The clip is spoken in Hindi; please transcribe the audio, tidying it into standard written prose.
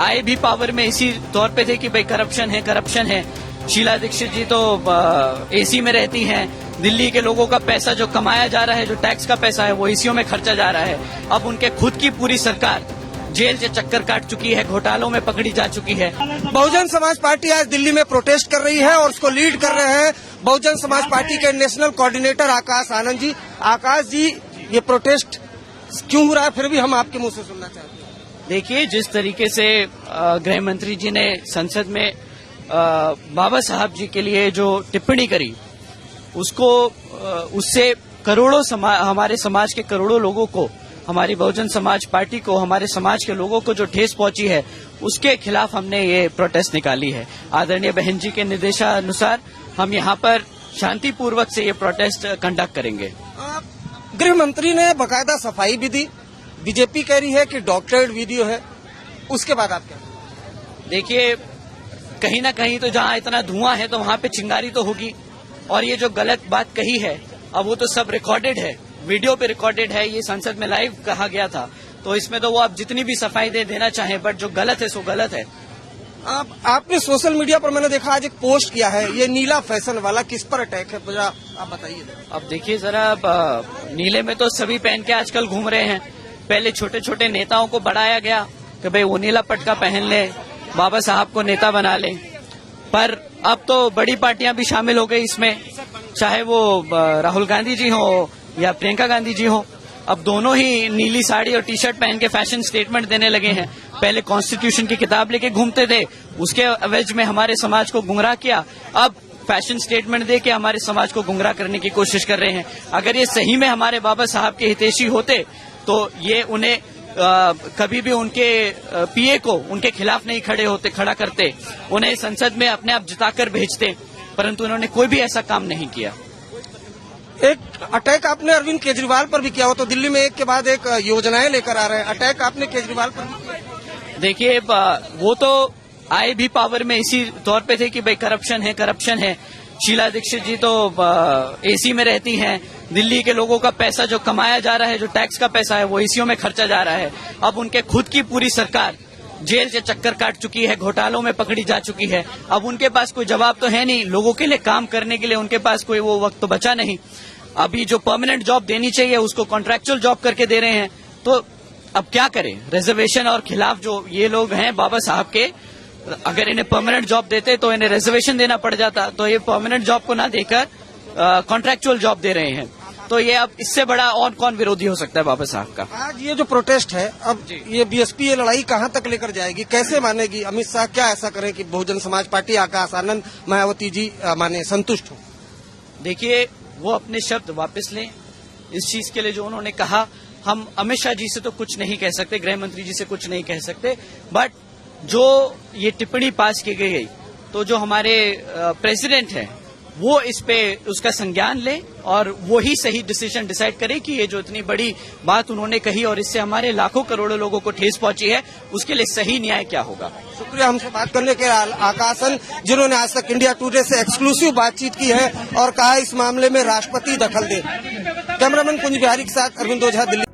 आए भी पावर में इसी तौर पे थे कि भाई करप्शन है। शीला दीक्षित जी तो एसी में रहती हैं। दिल्ली के लोगों का पैसा जो कमाया जा रहा है, जो टैक्स का पैसा है, वो एसीओ में खर्चा जा रहा है। अब उनके खुद की पूरी सरकार जेल से चक्कर काट चुकी है, घोटालों में पकड़ी जा चुकी है। बहुजन समाज पार्टी आज दिल्ली में प्रोटेस्ट कर रही है और उसको लीड कर रहे हैं बहुजन समाज पार्टी के नेशनल कोऑर्डिनेटर आकाश आनंद जी। आकाश जी, ये प्रोटेस्ट क्यों हो रहा है, फिर भी हम आपके मुंह से सुनना चाहते हैं। देखिए, जिस तरीके से गृह मंत्री जी ने संसद में बाबा साहब जी के लिए जो टिप्पणी करी, उससे करोड़ों हमारे समाज के करोड़ों लोगों को, हमारी बहुजन समाज पार्टी को, हमारे समाज के लोगों को जो ठेस पहुंची है, उसके खिलाफ हमने ये प्रोटेस्ट निकाली है। आदरणीय बहन जी के निर्देशानुसार हम यहाँ पर शांतिपूर्वक से ये प्रोटेस्ट कंडक्ट करेंगे। गृह मंत्री ने बकायदा सफाई भी दी। बीजेपी कह रही है कि डॉक्टरेट वीडियो है, उसके बाद आप क्या? देखिए, कहीं ना कहीं तो जहाँ इतना धुआं है तो वहाँ पे चिंगारी तो होगी, और ये जो गलत बात कही है, अब वो तो सब रिकॉर्डेड है, वीडियो पे रिकॉर्डेड है, ये संसद में लाइव कहा गया था। तो इसमें तो वो आप जितनी भी सफाई देना चाहें, बट जो गलत है सो गलत है। आपने सोशल मीडिया पर, मैंने देखा, आज एक पोस्ट किया है, ये नीला फैशन वाला, किस पर अटैक है, जरा आप बताइए। अब देखिए जरा, नीले में तो सभी पहन के आजकल घूम रहे हैं। पहले छोटे छोटे नेताओं को बढ़ाया गया कि भाई वो नीला पटका पहन ले, बाबा साहब को नेता बना ले, पर अब तो बड़ी पार्टियां भी शामिल हो गई इसमें, चाहे वो राहुल गांधी जी हो या प्रियंका गांधी जी हो। अब दोनों ही नीली साड़ी और टी शर्ट पहन के फैशन स्टेटमेंट देने लगे हैं। पहले कॉन्स्टिट्यूशन की किताब लेके घूमते थे, उसके एवज में हमारे समाज को गुमराह किया, अब फैशन स्टेटमेंट दे के हमारे समाज को गुमराह करने की कोशिश कर रहे हैं। अगर ये सही में हमारे बाबा साहब के हितैषी होते तो ये उन्हें कभी भी उनके पीए को उनके खिलाफ नहीं खड़ा करते, उन्हें संसद में अपने आप जिताकर भेजते, परंतु उन्होंने कोई भी ऐसा काम नहीं किया। एक अटैक आपने अरविंद केजरीवाल पर भी किया हो, तो दिल्ली में एक के बाद एक योजनाएं लेकर आ रहे हैं, अटैक आपने केजरीवाल पर भी किया। देखिए, वो तो आए भी पावर में इसी तौर पे थे कि भाई करप्शन है। शीला दीक्षित जी तो एसी में रहती हैं। दिल्ली के लोगों का पैसा जो कमाया जा रहा है, जो टैक्स का पैसा है, वो एसीओ में खर्चा जा रहा है। अब उनके खुद की पूरी सरकार जेल से चक्कर काट चुकी है, घोटालों में पकड़ी जा चुकी है। अब उनके पास कोई जवाब तो है नहीं, लोगों के लिए काम करने के लिए उनके पास कोई वो वक्त तो बचा नहीं। अभी जो परमानेंट जॉब देनी चाहिए उसको कॉन्ट्रैक्चुअल जॉब करके दे रहे हैं, तो अब क्या करें। रिजर्वेशन और खिलाफ जो ये लोग हैं बाबा साहब के, अगर इन्हें परमानेंट जॉब देते तो इन्हें रिजर्वेशन देना पड़ जाता, तो ये परमानेंट जॉब को ना देकर कॉन्ट्रैक्चुअल जॉब दे रहे हैं। तो ये अब इससे बड़ा और कौन विरोधी हो सकता है बाबा साहब का। आज ये जो प्रोटेस्ट है, अब ये बीएसपी ये लड़ाई कहाँ तक लेकर जाएगी, कैसे मानेगी? अमित शाह क्या ऐसा करें कि बहुजन समाज पार्टी, आकाश आनंद, मायावती जी माने, संतुष्ट हो? देखिए, वो अपने शब्द वापस लें इस चीज के लिए जो उन्होंने कहा। हम अमित शाह जी से तो कुछ नहीं कह सकते, गृह मंत्री जी से कुछ नहीं कह सकते, बट जो ये टिप्पणी पास की गई, तो जो हमारे प्रेसिडेंट हैं वो इस पे उसका संज्ञान लें और वो ही सही डिसीजन डिसाइड करें कि ये जो इतनी बड़ी बात उन्होंने कही और इससे हमारे लाखों करोड़ों लोगों को ठेस पहुंची है, उसके लिए सही न्याय क्या होगा। शुक्रिया हमसे बात करने के आकाशन, जिन्होंने आज तक इंडिया टुडे से एक्सक्लूसिव बातचीत की है और कहा इस मामले में राष्ट्रपति दखल दे। कैमरामैन कुंज बिहारी के साथ अरविंद ओझा, दिल्ली।